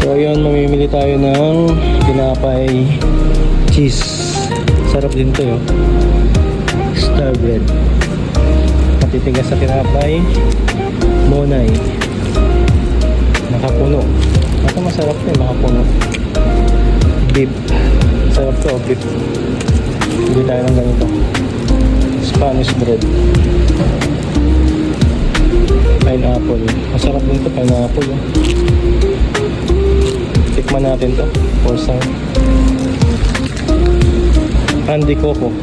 So ayun, mamimili tayo ng tinapay cheese. Sarap din to yun. Star bread. Matitigas sa tinapay. Monay. Nakapuno. Ito masarap to, nakapuno. Beef. Sarap to, beef. Hindi tayo ng ganito. Spanish bread. Pineapple. Masarap din to, pineapple. Tikman natin to. For some. Candy coco.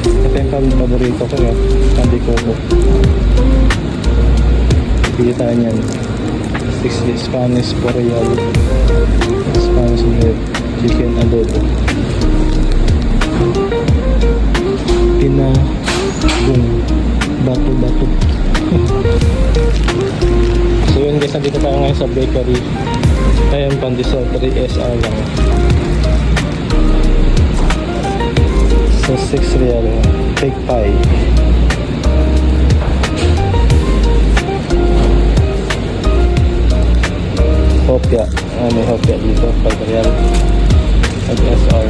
Ito yung paborito ko yun. Candy coco. Pili tayo niyan. 60 Spanish Boreal. Spanish bread. Chicken adobo. Pinagong. Bato-bato. So yun guys, nandito tayo ngayon sa bakery. Ayan, pandesal 3SR lang. So 6 real. Fake pie. Hopya. May hopya dito. 5 real. 5SR.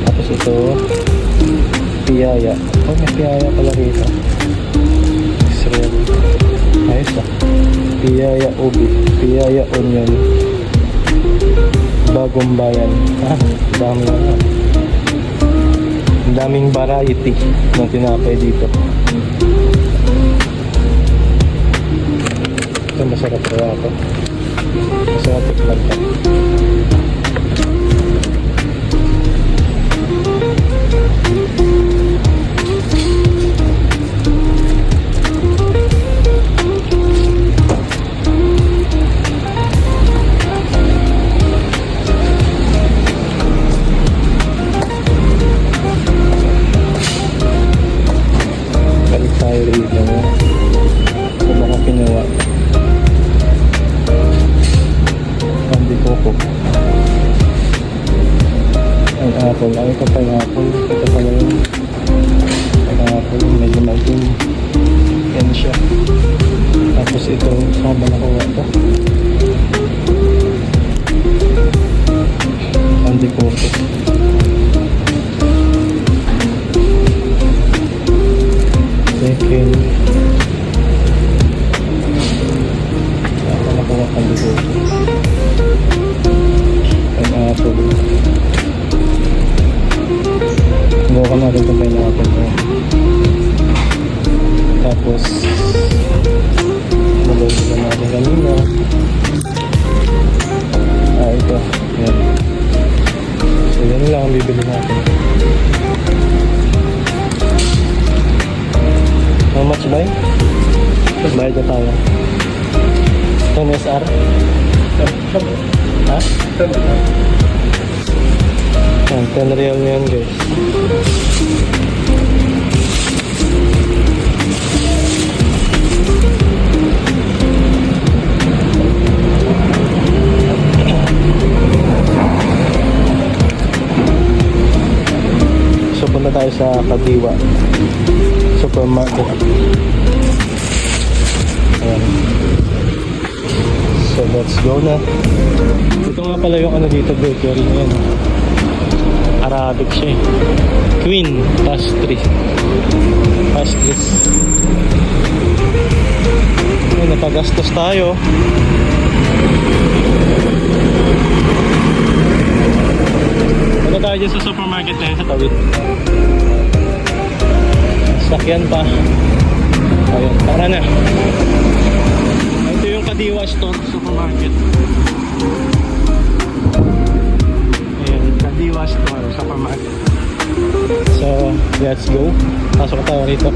Tapos ito piyaya. Oh, may piyaya pala rito. 6 real. Ayos ah. Piyaya ubi. Piyaya onion. Bagong bayan. Dami na. Ang daming variety ng tinapay dito. Ito masarap kaya ito. Masarap tikman ito. Balik tayo rito. So baka kinuha. Candy coco. Ang apple. Ay, ito pa yung apple. Ito pa yung apple. Medyo maitim. Yan siya. Tapos ito. Saan ba nakuha ito? Candy coco. Second. Saan nakuha candy coco? Pineapple. Buka natin itong pineapple ko. Tapos nalagyan na natin kanina. Ito. Yan. So yan lang ang bibili natin. How much ba yun? Bayad na tayo. 10 SR? Ha? 10 real yan guys. So punta tayo sa Kadiwa Supermarket. Ayan. So let's go na. Ito nga pala yung ano dito, bakery na yan. Arabic siya eh. Queen Pastry. Pastries. Ay, napagastos tayo. Punta tayo dyan sa supermarket na yun sa tawid. Sakyan pa. Ayun, tara na. Ito yung Kadiwa Store Supermarket. Ayan, Kadiwa Store Supermarket. So, let's go. Pasok tayo rito.